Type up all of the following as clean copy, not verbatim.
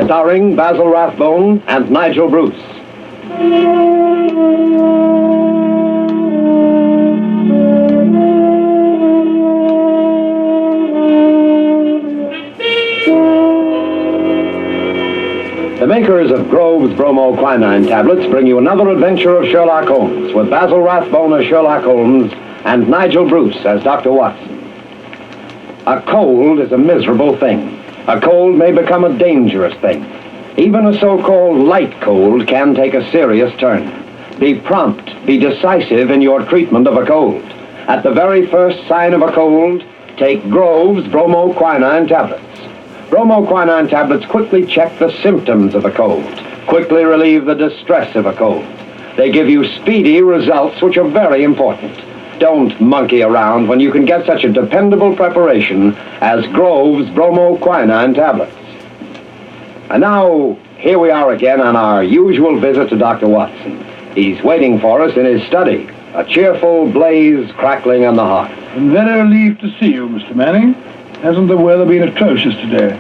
Starring Basil Rathbone and Nigel Bruce. The makers of Grove's bromoquinine tablets bring you another adventure of Sherlock Holmes, with Basil Rathbone as Sherlock Holmes and Nigel Bruce as Dr. Watson. A cold is a miserable thing. A cold may become a dangerous thing. Even a so-called light cold can take a serious turn. Be prompt, be decisive in your treatment of a cold. At the very first sign of a cold, take Grove's bromoquinine tablets. Bromoquinine tablets quickly check the symptoms of a cold, quickly relieve the distress of a cold. They give you speedy results, which are very important. Don't monkey around when you can get such a dependable preparation as Grove's bromoquinine tablets. And now, here we are again on our usual visit to Dr. Watson. He's waiting for us in his study, a cheerful blaze crackling on the hearth. I'm very relieved to see you, Mr. Manning. Hasn't the weather been atrocious today?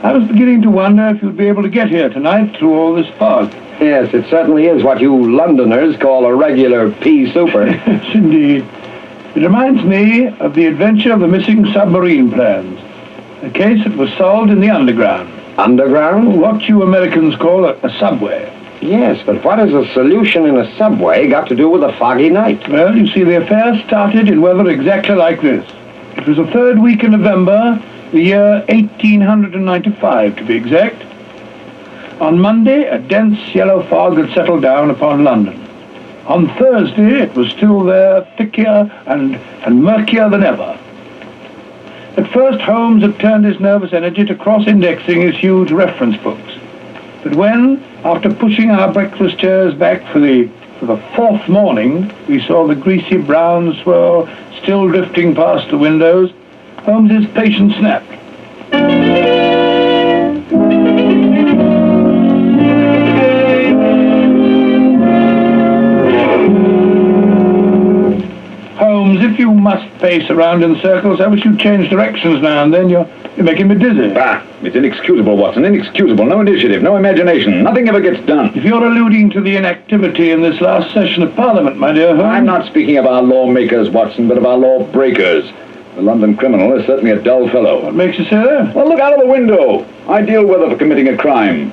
I was beginning to wonder if you'd be able to get here tonight through all this fog. Yes, it certainly is what you Londoners call a regular pea souper. Yes, indeed. It reminds me of the adventure of the missing submarine plans. A case that was solved in the underground. Underground? What you Americans call a subway. Yes, but what has a solution in a subway got to do with a foggy night? Well, you see, the affair started in weather exactly like this. It was the third week in November, the year 1895, to be exact. On Monday, a dense yellow fog had settled down upon London. On Thursday, it was still there, thicker and murkier than ever. At first, Holmes had turned his nervous energy to cross-indexing his huge reference books. But when, after pushing our breakfast chairs back for the fourth morning, we saw the greasy brown swirl still drifting past the windows, Holmes's patience snapped. Holmes, if you must pace around in circles, I wish you'd change directions now and then. You're making me dizzy. Bah, it's inexcusable, Watson, inexcusable. No initiative, no imagination. Nothing ever gets done. If you're alluding to the inactivity in this last session of Parliament, my dear Holmes... I'm not speaking of our lawmakers, Watson, but of our lawbreakers. The London criminal is certainly a dull fellow. What makes you say that? Well, look out of the window. Ideal weather for committing a crime.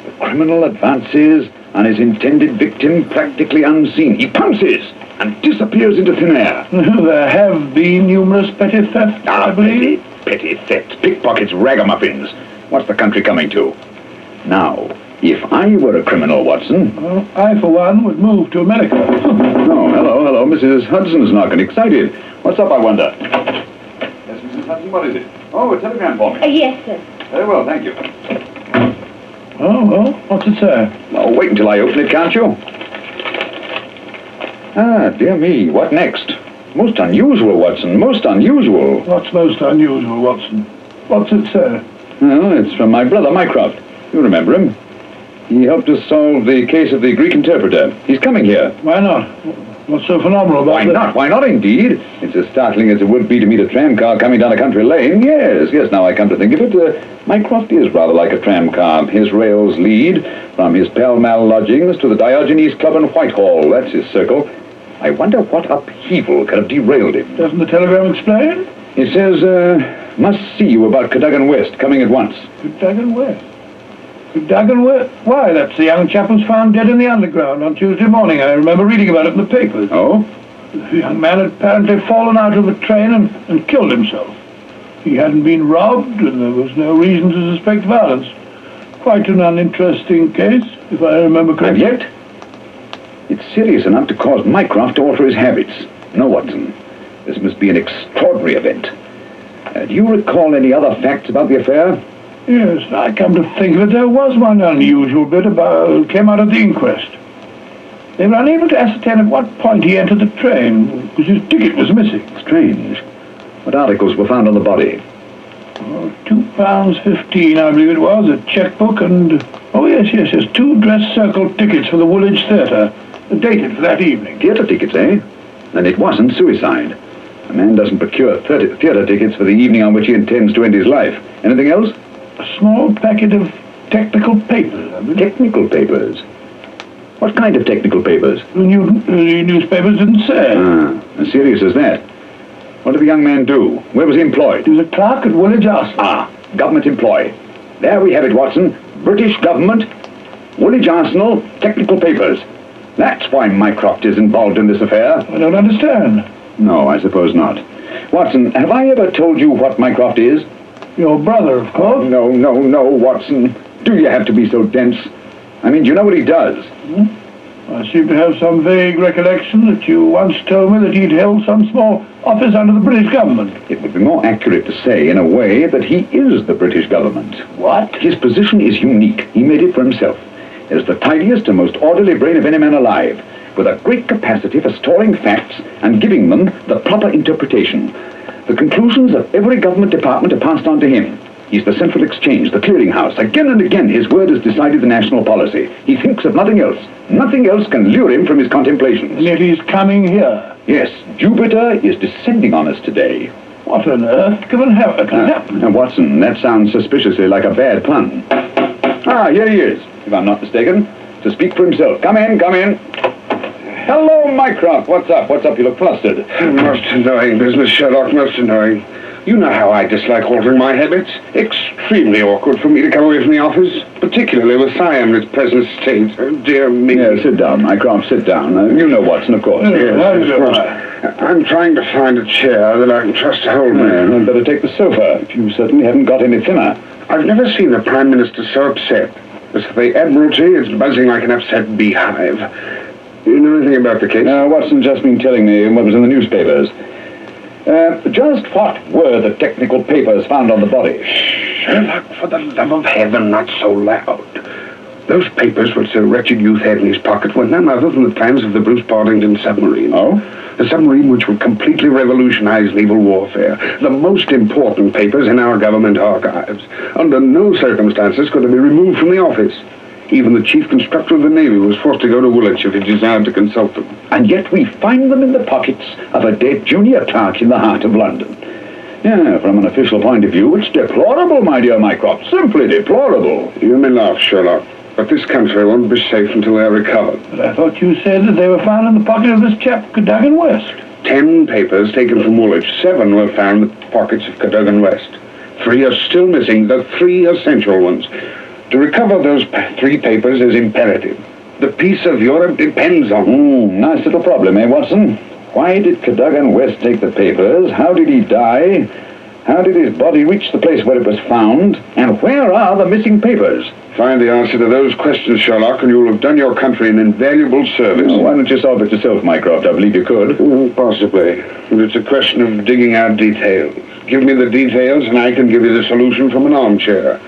The criminal advances on his intended victim practically unseen. He pounces and disappears into thin air. There have been numerous petty thefts, I believe. Petty thefts, pickpockets, ragamuffins. What's the country coming to? Now, if I were a criminal, Watson... Well, I, for one, would move to America. Oh, hello. Mrs. Hudson's knocking. Excited. What's up, I wonder? Yes, Mrs. Hudson, what is it? Oh, a telegram for me. Yes, sir. Very well, thank you. Oh, well, what's it say? Oh, wait until I open it, can't you? Ah, dear me, what next? Most unusual, Watson, most unusual. What's most unusual, Watson? What's it say? Well, it's from my brother, Mycroft. You remember him. He helped us solve the case of the Greek interpreter. He's coming here. Why not? What's so phenomenal about Why not? Why not, indeed? It's as startling as it would be to meet a tram car coming down a country lane. Yes, now I come to think of it. Mycroft is rather like a tram car. His rails lead from his Pall Mall lodgings to the Diogenes Club in Whitehall. That's his circle. I wonder what upheaval could have derailed him. Doesn't the telegram explain? It says, must see you about Cadogan West, coming at once. Cadogan West? Cadogan West? Why, that's the young chap who's found dead in the underground on Tuesday morning. I remember reading about it in the papers. Oh? The young man had apparently fallen out of the train and killed himself. He hadn't been robbed, and there was no reason to suspect violence. Quite an uninteresting case, if I remember correctly. And yet, it's serious enough to cause Mycroft to alter his habits. No, Watson, this must be an extraordinary event. Do you recall any other facts about the affair? Yes, I come to think of it, there was one unusual bit came out of the inquest. They were unable to ascertain at what point he entered the train, because his ticket was missing. Strange. What articles were found on the body? £2.15, I believe it was, a checkbook and... Oh, yes, 2 dress circle tickets for the Woolwich Theatre, dated for that evening. Theatre tickets, eh? Then it wasn't suicide. A man doesn't procure theatre tickets for the evening on which he intends to end his life. Anything else? A small packet of technical papers. Technical papers? What kind of technical papers? The newspapers didn't say. As serious as that. What did the young man do? Where was he employed? He was a clerk at Woolwich Arsenal. Government employee. There we have it, Watson. British government, Woolwich Arsenal, technical papers. That's why Mycroft is involved in this affair. I don't understand. No, I suppose not. Watson, have I ever told you what Mycroft is? Your brother, of course. No, Watson. Do you have to be so dense? I mean, do you know what he does? I seem to have some vague recollection that you once told me that he'd held some small office under the British government. It would be more accurate to say, in a way, that he is the British government. What? His position is unique. He made it for himself. He is the tidiest and most orderly brain of any man alive, with a great capacity for storing facts and giving them the proper interpretation. The conclusions of every government department are passed on to him. He's the central exchange, the clearinghouse. Again and again, his word has decided the national policy. He thinks of nothing else. Nothing else can lure him from his contemplations. And yet he's coming here. Yes, Jupiter is descending on us today. What on earth can happen? Now, Watson, that sounds suspiciously like a bad pun. Here he is, if I'm not mistaken, to speak for himself. Come in. Hello, Mycroft. What's up? You look flustered. Most annoying business, Sherlock, most annoying. You know how I dislike altering my habits. Extremely awkward for me to come away from the office, particularly with Siam in its present state. Oh, dear me. Yeah, sit down, Mycroft, sit down. You know Watson, of course. Yes, of course. I'm trying to find a chair that I can trust to hold me. I'd better take the sofa. You certainly haven't got any thinner. I've never seen the Prime Minister so upset. As for the Admiralty, it's buzzing like an upset beehive. You know anything about the case? Watson's just been telling me what was in the newspapers. Just what were the technical papers found on the body? Sherlock, for the love of heaven, not so loud. Those papers which the wretched youth had in his pocket were none other than the plans of the Bruce Partington submarine. Oh? The submarine which will completely revolutionize naval warfare. The most important papers in our government archives. Under no circumstances could they be removed from the office. Even the chief constructor of the Navy was forced to go to Woolwich if he desired to consult them. And yet we find them in the pockets of a dead junior clerk in the heart of London. Yeah, from an official point of view, it's deplorable, my dear Mycroft. Simply deplorable. You may laugh, Sherlock, but this country won't be safe until they're recovered. But I thought you said that they were found in the pocket of this chap, Cadogan West. 10 papers taken from Woolwich. 7 were found in the pockets of Cadogan West. 3 are still missing, the 3 essential ones. To recover those 3 papers is imperative. The peace of Europe depends on. Nice little problem, eh, Watson? Why did Cadogan West take the papers? How did he die? How did his body reach the place where it was found? And where are the missing papers? Find the answer to those questions, Sherlock, and you'll have done your country an invaluable service. Why don't you solve it yourself, Mycroft? I believe you could. Possibly. But it's a question of digging out details. Give me the details, and I can give you the solution from an armchair.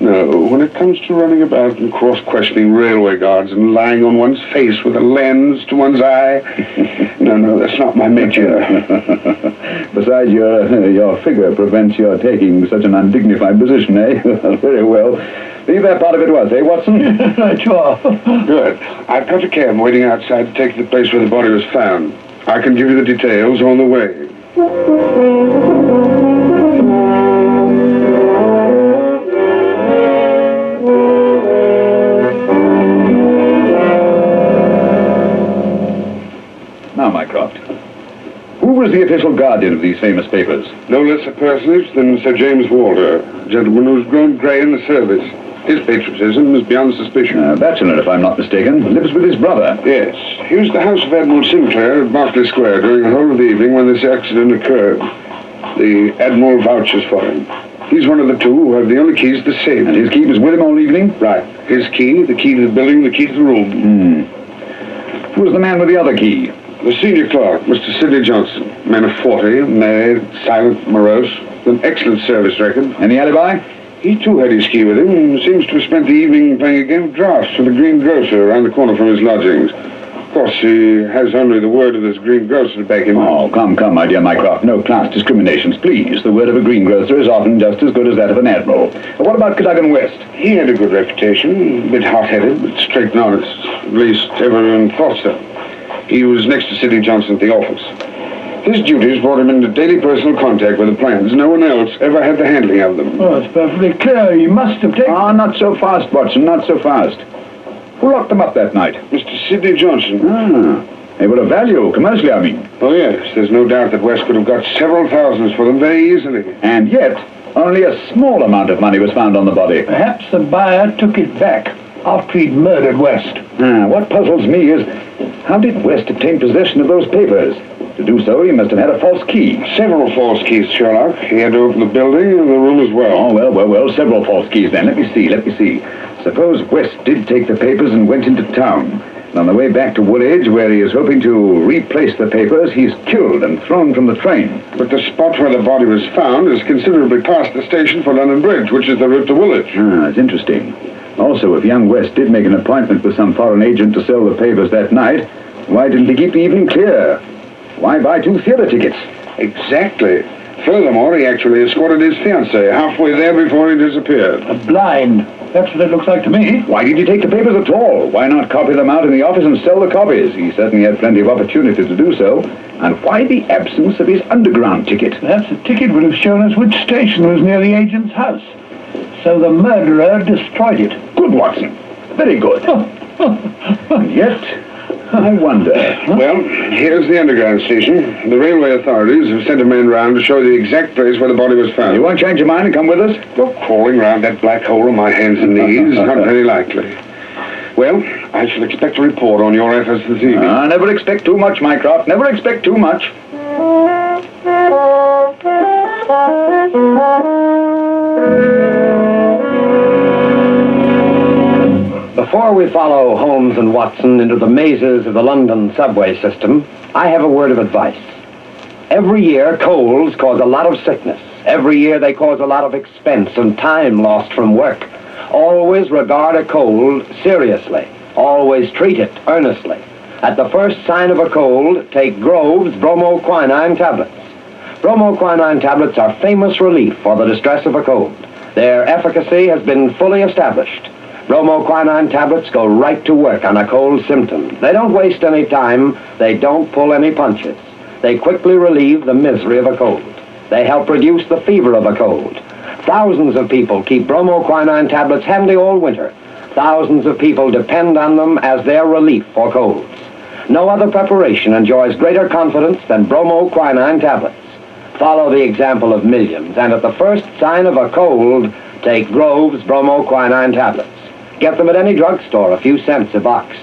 No, when it comes to running about and cross-questioning railway guards and lying on one's face with a lens to one's eye, no, that's not my métier. Besides, your figure prevents your taking such an undignified position, eh? Very well. Leave that part of it was, eh, Watson? Right, you are. Good. I've got a cab waiting outside to take you to the place where the body was found. I can give you the details on the way. Now, Mycroft, who was the official guardian of these famous papers? No less a personage than Sir James Walter, a gentleman who's grown grey in the service. His patriotism is beyond suspicion. A bachelor, if I'm not mistaken, lives with his brother. Yes. He was at the house of Admiral Sinclair at Berkeley Square during the whole of the evening when this accident occurred. The Admiral vouches for him. He's one of the 2 who have the only keys to the safe. And his key was with him all evening? Right. His key, the key to the building, the key to the room. Who was the man with the other key? The senior clerk, Mr. Sidney Johnson. Man of 40, married, silent, morose, with an excellent service record. Any alibi? He too had his key with him and seems to have spent the evening playing a game of draughts with a greengrocer around the corner from his lodgings. Of course, he has only the word of this greengrocer to back him up. Oh, come, my dear Mycroft. No class discriminations, please. The word of a greengrocer is often just as good as that of an admiral. But what about Cadogan West? He had a good reputation, a bit hot-headed, but straight and honest. At least everyone thought so. He was next to Sidney Johnson at the office. His duties brought him into daily personal contact with the plans. No one else ever had the handling of them. Oh, it's perfectly clear. He must have taken... Ah, not so fast, Watson, not so fast. Who locked them up that night? Mr. Sidney Johnson. Ah, they were of value, commercially, I mean. Oh, yes. There's no doubt that West could have got several thousands for them very easily. And yet, only a small amount of money was found on the body. Perhaps the buyer took it back after he'd murdered West. What puzzles me is, how did West obtain possession of those papers? To do so, he must have had a false key. Several false keys, Sherlock. He had to open the building and the room as well. Oh, well, several false keys then. Let me see. Suppose West did take the papers and went into town. And on the way back to Woolwich, where he is hoping to replace the papers, he's killed and thrown from the train. But the spot where the body was found is considerably past the station for London Bridge, which is the route to Woolwich. Ah, it's interesting. Also, if young West did make an appointment with some foreign agent to sell the papers that night, why didn't he keep the evening clear? Why buy 2 theater tickets? Exactly. Furthermore, he actually escorted his fiancee halfway there before he disappeared. A blind. That's what it looks like to me. Why did he take the papers at all? Why not copy them out in the office and sell the copies? He certainly had plenty of opportunity to do so. And why the absence of his underground ticket? Perhaps the ticket would have shown us which station was near the agent's house. So the murderer destroyed it. Good, Watson. Very good. And yet, I wonder. Well, here's the underground station. The railway authorities have sent a man round to show the exact place where the body was found. You won't change your mind and come with us? You're crawling round that black hole on my hands and knees. Not very likely. Well, I shall expect a report on your efforts this evening. Never expect too much, Mycroft. Never expect too much. Before we follow Holmes and Watson into the mazes of the London subway system, I have a word of advice. Every year, colds cause a lot of sickness. Every year, they cause a lot of expense and time lost from work. Always regard a cold seriously. Always treat it earnestly. At the first sign of a cold, take Grove's bromoquinine tablets. Bromoquinine tablets are famous relief for the distress of a cold. Their efficacy has been fully established. Bromoquinine tablets go right to work on a cold symptom. They don't waste any time. They don't pull any punches. They quickly relieve the misery of a cold. They help reduce the fever of a cold. Thousands of people keep bromoquinine tablets handy all winter. Thousands of people depend on them as their relief for colds. No other preparation enjoys greater confidence than bromoquinine tablets. Follow the example of millions, and at the first sign of a cold, take Grove's bromoquinine tablets. Get them at any drugstore, a few cents a box.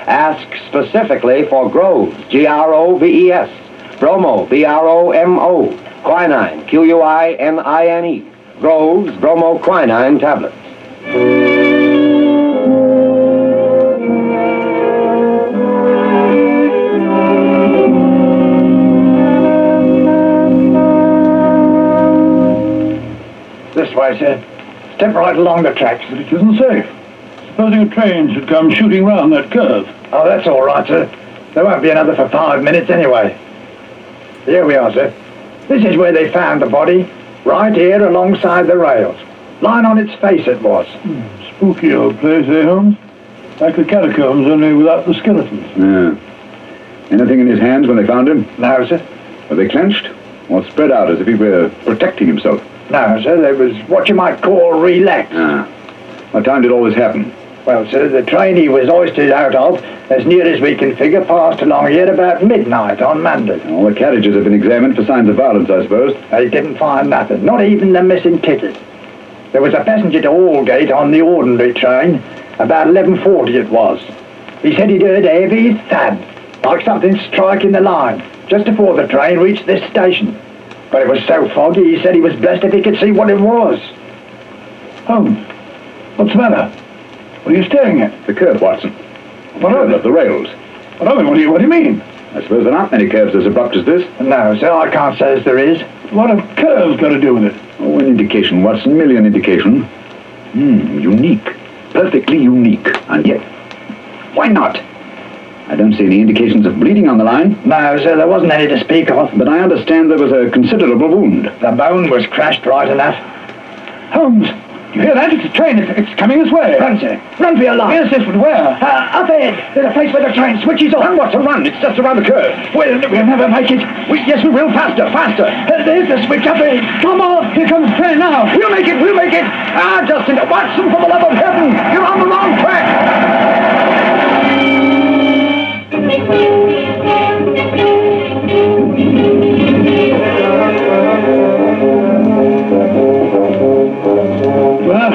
Ask specifically for Grove's, Groves, Bromo, Bromo, quinine, Quinine, Grove's bromoquinine tablets. This way, sir. Step right along the tracks. But it isn't safe. Supposing a train should come shooting round that curve. Oh, that's all right, sir. There won't be another for 5 minutes anyway. Here we are, sir. This is where they found the body. Right here alongside the rails. Lying on its face it was. Spooky old place, eh, Holmes? Like the catacombs, only without the skeletons. Yeah. Anything in his hands when they found him? No, sir. Were they clenched? Or spread out as if he were protecting himself? No, sir. There was what you might call relaxed. Ah. What time did all this happen? Well, sir, the train he was hoisted out of, as near as we can figure, passed along here about midnight on Monday. All the carriages have been examined for signs of violence, I suppose. They didn't find nothing, not even the missing ticket. There was a passenger to Aldgate on the ordinary train, about 11:40 it was. He said he'd heard a heavy thud, like something striking the line, just before the train reached this station. But it was so foggy, he said he was blessed if he could see what it was. Holmes, what's the matter? What are you staring at? The curve, Watson. What are they? The rails. What do you mean? I suppose there aren't many curves as abrupt as this. No, sir, I can't say as there is. What have curves got to do with it? Oh, an indication, Watson, merely an indication. Unique. Perfectly unique. And yet, why not? I don't see any indications of bleeding on the line. No, sir, there wasn't any to speak of. But I understand there was a considerable wound. The bone was crashed right enough. Holmes, You hear that? It's a train. It's coming this way. Run, sir. Run for your life. Yes, but where? Up ahead. There's a place where the train switches off. Run, Watson, run. It's just around the curve. We'll never make it. Yes, we will. Faster, faster. There's the switch up ahead. Come on. Here comes the train now. We'll make it, we'll make it. Ah, Justin, Watson, for the love of heaven. You're on the wrong track. Well,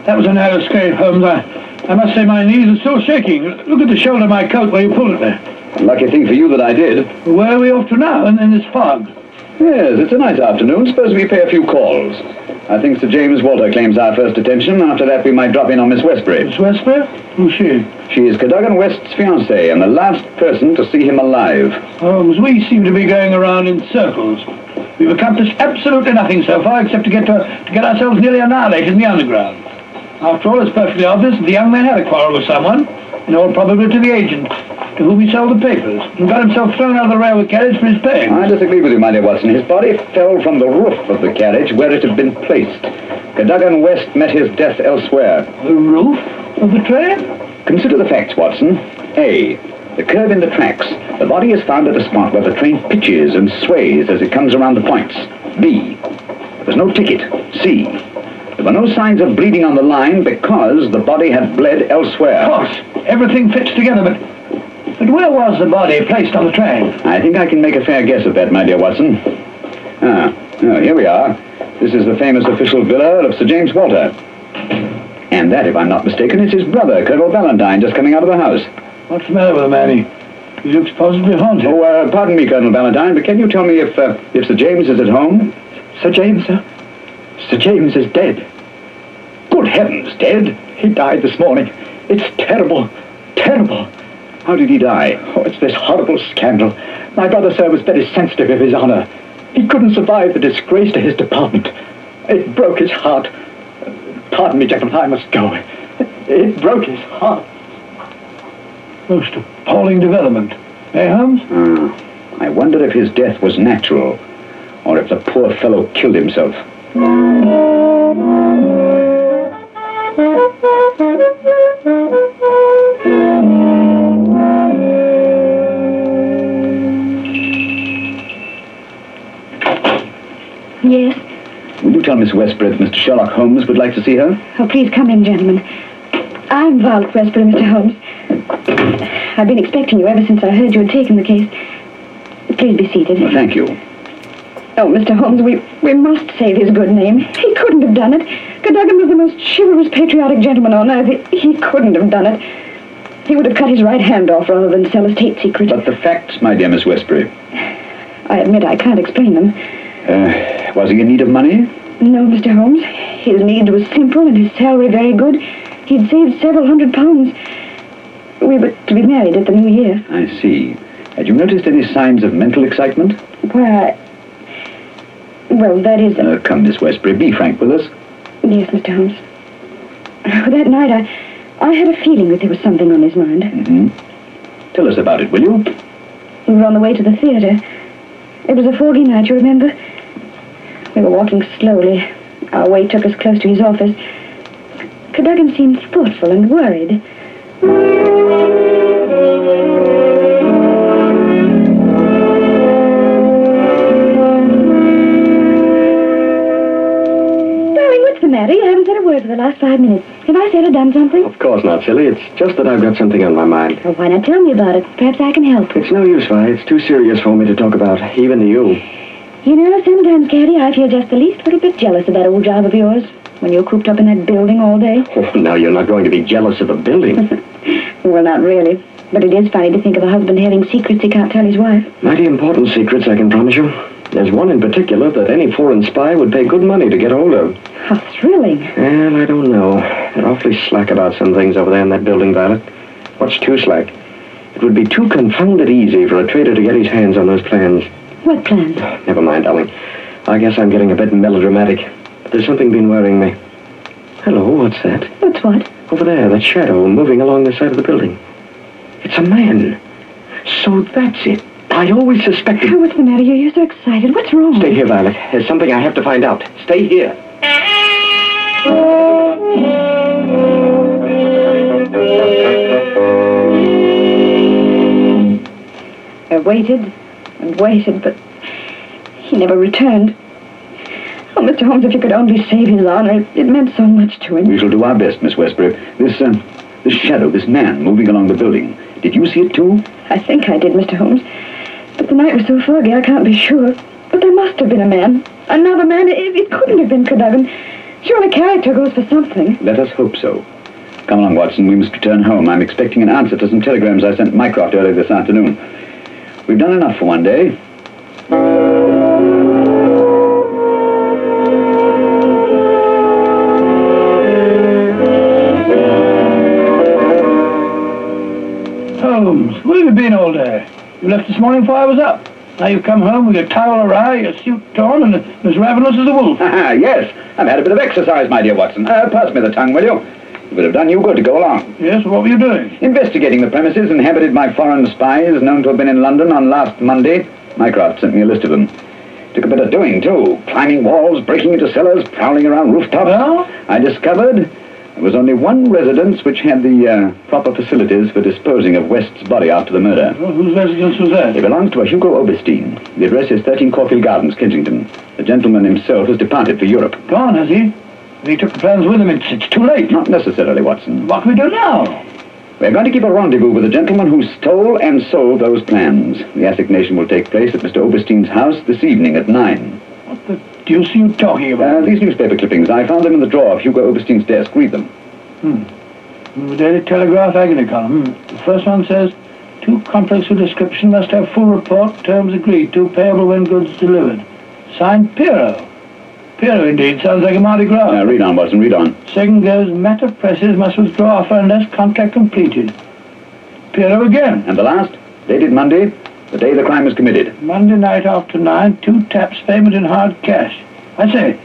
that was a narrow escape, Holmes. I must say my knees are still shaking. Look at the shoulder of my coat where you pulled it there. Lucky thing for you that I did. Where are we off to now in this fog? Yes, it's a nice afternoon. Suppose we pay a few calls. I think Sir James Walter claims our first attention. After that, we might drop in on Miss Westbury. Miss Westbury? Who's she? She is Cadogan West's fiancée and the last person to see him alive. Holmes, we seem to be going around in circles. We've accomplished absolutely nothing so far except to get ourselves nearly annihilated in the underground. After all, it's perfectly obvious that the young man had a quarrel with someone, in all probability the agent, to whom he sold the papers, and got himself thrown out of the railway carriage for his paying. I disagree with you, my dear Watson. His body fell from the roof of the carriage where it had been placed. Cadogan West met his death elsewhere. The roof of the train? Consider the facts, Watson. A. The curve in the tracks. The body is found at a spot where the train pitches and sways as it comes around the points. B. There's no ticket. C. There were no signs of bleeding on the line because the body had bled elsewhere. Of course, everything fits together, but where was the body placed on the train? I think I can make a fair guess at that, my dear Watson. Here we are. This is the famous official villa of Sir James Walter. And that, if I'm not mistaken, is his brother, Colonel Valentine, just coming out of the house. What's the matter with him, Annie? He looks positively haunted. Oh, pardon me, Colonel Valentine, but can you tell me if Sir James is at home? Sir James, sir? Sir James is dead. Good heavens, dead? He died this morning. It's terrible. Terrible. How did he die? Oh, it's this horrible scandal. My brother, sir, was very sensitive of his honor. He couldn't survive the disgrace to his department. It broke his heart. Pardon me, gentlemen, I must go. It broke his heart. Most appalling development. Eh, Holmes? I wonder if his death was natural, or if the poor fellow killed himself. Yes? Will you tell Miss Westbury that Mr. Sherlock Holmes would like to see her? Oh, please come in, gentlemen. I'm Violet Westbury, Mr. Holmes. I've been expecting you ever since I heard you had taken the case. Please be seated. Well, thank you. Oh, Mr. Holmes, we must save his good name. He couldn't have done it. Cadogan was the most chivalrous, patriotic gentleman on earth. He couldn't have done it. He would have cut his right hand off rather than sell a state secret. But the facts, my dear Miss Westbury. I admit I can't explain them. Was he in need of money? No, Mr. Holmes. His needs were simple and his salary very good. He'd saved several £100. We were to be married at the new year. I see. Had you noticed any signs of mental excitement? Why, well, that is... Come, Miss Westbury, be frank with us. Yes, Mr. Holmes. That night, I had a feeling that there was something on his mind. Mm-hmm. Tell us about it, will you? We were on the way to the theatre. It was a foggy night, you remember? We were walking slowly. Our way took us close to his office. Cadogan seemed thoughtful and worried. Darling, what's the matter? You haven't said a word for the last 5 minutes. Have I said or done something? Of course not, silly. It's just that I've got something on my mind. Well, why not tell me about it? Perhaps I can help. It's no use, Vi. It's too serious for me to talk about, even to you. You know, sometimes, Caddy, I feel just the least little bit jealous of that old job of yours. When you're cooped up in that building all day. Oh, now, you're not going to be jealous of the building. Well, not really. But it is funny to think of a husband having secrets he can't tell his wife. Mighty important secrets, I can promise you. There's one in particular that any foreign spy would pay good money to get hold of. How thrilling. Well, I don't know. They're awfully slack about some things over there in that building, Violet. What's too slack? It would be too confounded easy for a traitor to get his hands on those plans. What plans? Never mind, darling. I guess I'm getting a bit melodramatic. But there's something been worrying me. Hello, what's that? What's what? Over there, that shadow moving along the side of the building. It's a man. So that's it. I always suspected... Oh, what's the matter? You're so excited. What's wrong? Stay here, Violet. There's something I have to find out. Stay here. I waited and waited, but he never returned. Oh, Mr. Holmes, if you could only save his honor, it meant so much to him. We shall do our best, Miss Westbury. This shadow, this man moving along the building. Did you see it too? I think I did, Mr. Holmes. But the night was so foggy, I can't be sure. But there must have been a man. Another man. It couldn't have been Cadogan. Surely character goes for something. Let us hope so. Come along, Watson. We must return home. I'm expecting an answer to some telegrams I sent Mycroft earlier this afternoon. We've done enough for one day. Holmes, where have you been all day? You left this morning before I was up. Now you've come home with your towel awry, your suit torn, and as ravenous as a wolf. Yes, I've had a bit of exercise, my dear Watson. Pass me the tongue, will you? It would have done you good to go along. Yes, what were you doing? Investigating the premises inhabited by foreign spies known to have been in London on last Monday. Mycroft sent me a list of them. Took a bit of doing, too. Climbing walls, breaking into cellars, prowling around rooftops. Well? I discovered there was only one residence which had the proper facilities for disposing of West's body after the murder. Well, whose residence was that? It belongs to a Hugo Oberstein. The address is 13 Caulfield Gardens, Kensington. The gentleman himself has departed for Europe. Gone, has he? He took the plans with him. It's too late. Not necessarily, Watson. What can we do now? We're going to keep a rendezvous with the gentleman who stole and sold those plans. The assignation will take place at Mr. Oberstein's house this evening at 9. What the deuce are you talking about? These newspaper clippings. I found them in the drawer of Hugo Oberstein's desk. Read them. The Daily Telegraph agony column. The first one says, too complex for description, must have full report, terms agreed to, payable when goods delivered. Signed, Piero. Piero, indeed. Sounds like a Mardi Gras. Read on, Watson. Read on. Second goes, matter presses, must withdraw offer unless contract completed. Piero again. And the last, dated Monday, the day the crime was committed. Monday night after 9, 2 taps, payment in hard cash. I say,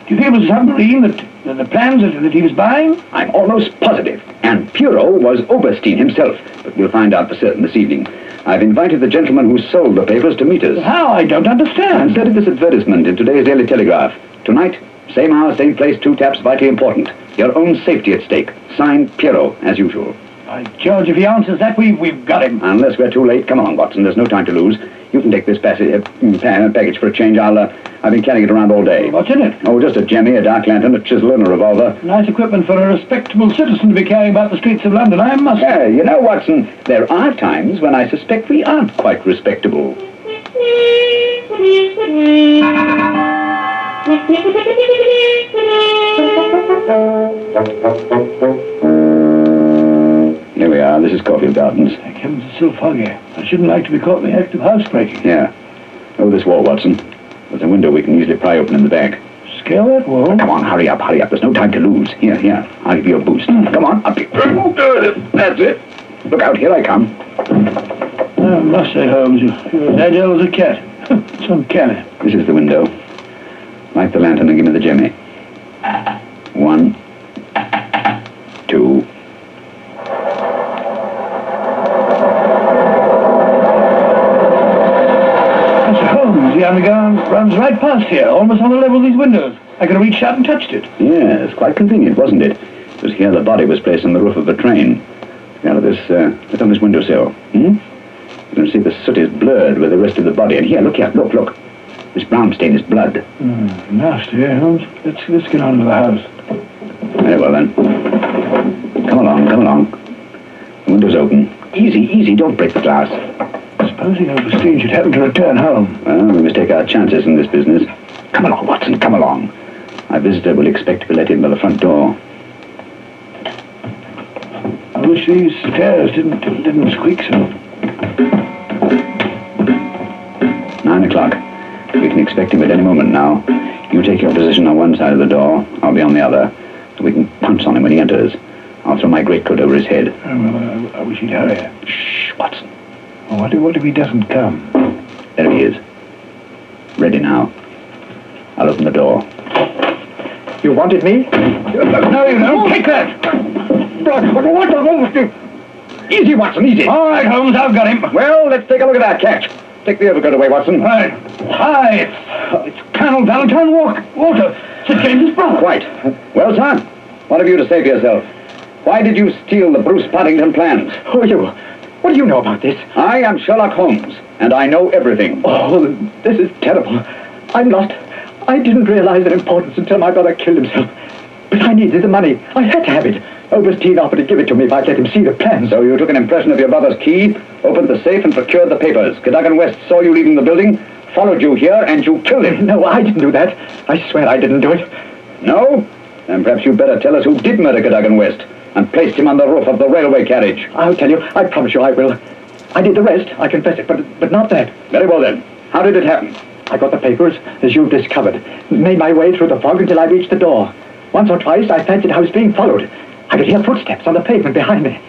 do you think it was a submarine that the plans that he was buying? I'm almost positive. And Piero was Oberstein himself. But we'll find out for certain this evening. I've invited the gentleman who sold the papers to meet us. How? I don't understand. Instead of this advertisement in today's Daily Telegraph. Tonight, same hour, same place, 2 taps, vitally important. Your own safety at stake. Signed, Piero, as usual. By George, if he answers that, we've got him. Unless we're too late. Come along, Watson. There's no time to lose. You can take this package for a change. I've been carrying it around all day. What's in it? Oh, just a jemmy, a dark lantern, a chisel, and a revolver. Nice equipment for a respectable citizen to be carrying about the streets of London, I must say. Yeah, you know, Watson, there are times when I suspect we aren't quite respectable. Here we are. This is Caulfield Gardens. Thank heavens, it's so foggy. I shouldn't like to be caught in the act of housebreaking. Yeah. Oh, this wall, Watson. There's a window we can easily pry open in the back. Scale that wall. Come on, hurry up. There's no time to lose. Here. I'll give you a boost. Come on, up here. That's it. Look out, here I come. I must say, Holmes, you're as agile as a cat. It's uncanny. This is the window. Light the lantern and give me the jemmy. 1, 2. The underground runs right past here, almost on the level of these windows. I could have reached out and touched it. Yes, quite convenient, wasn't it? It was here the body was placed on the roof of a train. Now, look on this windowsill. You can see the soot is blurred with the rest of the body. And here, look. This brown stain is blood. Nasty, eh, Holmes? Let's get on to the house. Very well, then. Come along. The window's open. Easy, don't break the glass. Supposing Oberstein should happen to return home. Well, we must take our chances in this business. Come along, Watson, come along. Our visitor will expect to be let in by the front door. I wish these stairs didn't squeak so. 9 o'clock. We can expect him at any moment now. You take your position on one side of the door. I'll be on the other. We can pounce on him when he enters. I'll throw my greatcoat over his head. I wish he'd hurry. Shh, Watson. What if he doesn't come? There he is. Ready now. I'll open the door. You wanted me? No, you don't. Take that! What the Oberstein? Easy, Watson, easy. All right, Holmes, I've got him. Well, let's take a look at that catch. Take the overcoat away, Watson. Right. Hi, it's Colonel Valentine Walker. Sir James's brother. Quite. Well, son, what have you to say for yourself? Why did you steal the Bruce Partington plans? Who are you? What do you know about this? I am Sherlock Holmes, and I know everything. Oh, this is terrible. I'm lost. I didn't realize their importance until my brother killed himself. But I needed the money. I had to have it. Oberstein offered to give it to me if I'd let him see the plans. So you took an impression of your brother's key, opened the safe, and procured the papers. Cadogan West saw you leaving the building, followed you here, and you killed him. No, I didn't do that. I swear I didn't do it. No? Then perhaps you'd better tell us who did murder Cadogan West and placed him on the roof of the railway carriage. I'll tell you. I promise you I will. I did the rest. I confess it, but not that. Very well, then. How did it happen? I got the papers, as you've discovered. Made my way through the fog until I reached the door. Once or twice I fancied I was being followed. I could hear footsteps on the pavement behind me.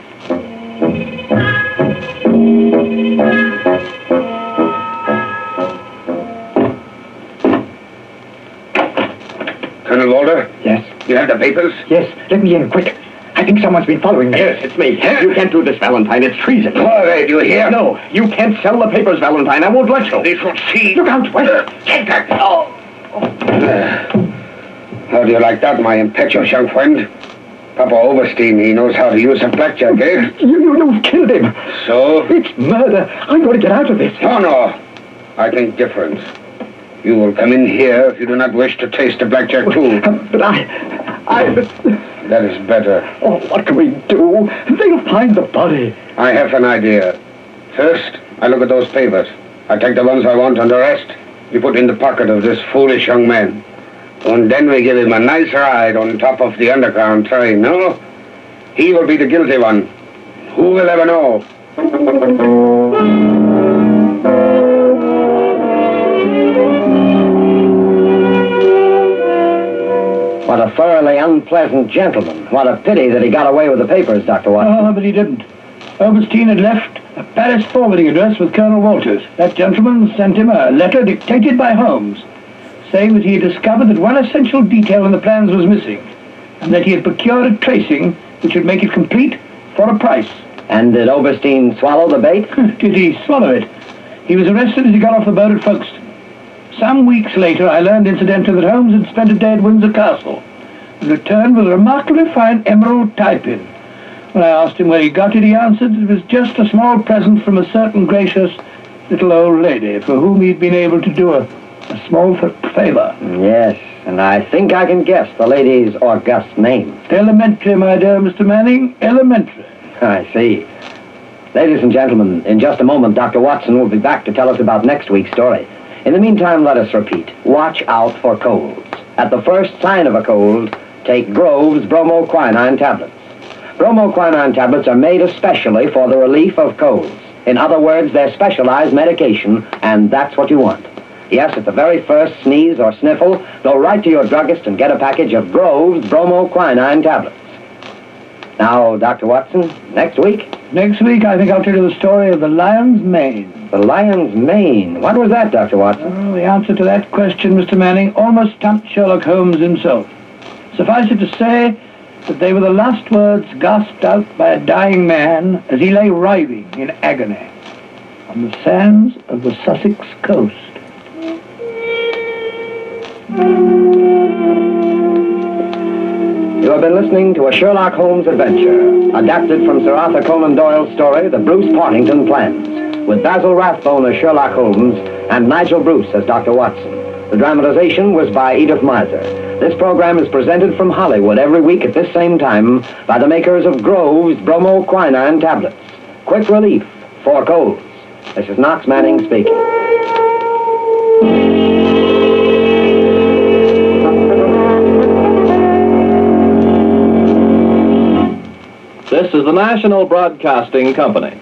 Colonel Walter? Yes. You have the papers? Yes, let me in, quick. I think someone's been following me. Yes, it's me. You can't do this, Valentine. It's treason. All right, you hear? No, you can't sell the papers, Valentine. I won't let you. They shall see. Look out, West. Take that. Oh. How do you like that, my impetuous young friend? Papa Oberstein, he knows how to use a blackjack, eh? You've killed him. So? It's murder. I'm going to get out of this. No. I think different. You will come in here if you do not wish to taste the blackjack too. But I... That is better. Oh, what can we do? They'll find the body. I have an idea. First, I look at those papers. I take the ones I want, and the rest we put in the pocket of this foolish young man. And then we give him a nice ride on top of the underground train, no? He will be the guilty one. Who will ever know? What a thoroughly unpleasant gentleman. What a pity that he got away with the papers, Dr. Watson. Oh, but he didn't. Oberstein had left a Paris forwarding address with Colonel Walters. That gentleman sent him a letter dictated by Holmes, saying that he had discovered that one essential detail in the plans was missing, and that he had procured a tracing which would make it complete for a price. And did Oberstein swallow the bait? Did he swallow it? He was arrested as he got off the boat at Folkestone. Some weeks later, I learned incidentally that Holmes had spent a day at Windsor Castle and returned with a remarkably fine emerald tie-pin. When I asked him where he got it, he answered it was just a small present from a certain gracious little old lady for whom he'd been able to do a small favor. Yes, and I think I can guess the lady's august name. Elementary, my dear Mr. Manning, elementary. I see. Ladies and gentlemen, in just a moment, Dr. Watson will be back to tell us about next week's story. In the meantime, let us repeat. Watch out for colds. At the first sign of a cold, take Grove's bromoquinine tablets. Bromoquinine tablets are made especially for the relief of colds. In other words, they're specialized medication, and that's what you want. Yes, at the very first sneeze or sniffle, go right to your druggist and get a package of Grove's bromoquinine tablets. Now, Dr. Watson, next week? Next week, I think I'll tell you the story of the lion's mane. The lion's mane. What was that, Dr. Watson? Oh, the answer to that question, Mr. Manning, almost stumped Sherlock Holmes himself. Suffice it to say that they were the last words gasped out by a dying man as he lay writhing in agony on the sands of the Sussex coast. You have been listening to a Sherlock Holmes adventure, adapted from Sir Arthur Conan Doyle's story, The Bruce Partington Plans, with Basil Rathbone as Sherlock Holmes and Nigel Bruce as Dr. Watson. The dramatization was by Edith Miser. This program is presented from Hollywood every week at this same time by the makers of Grove's bromoquinine tablets. Quick relief for colds. This is Knox Manning speaking. This is the National Broadcasting Company.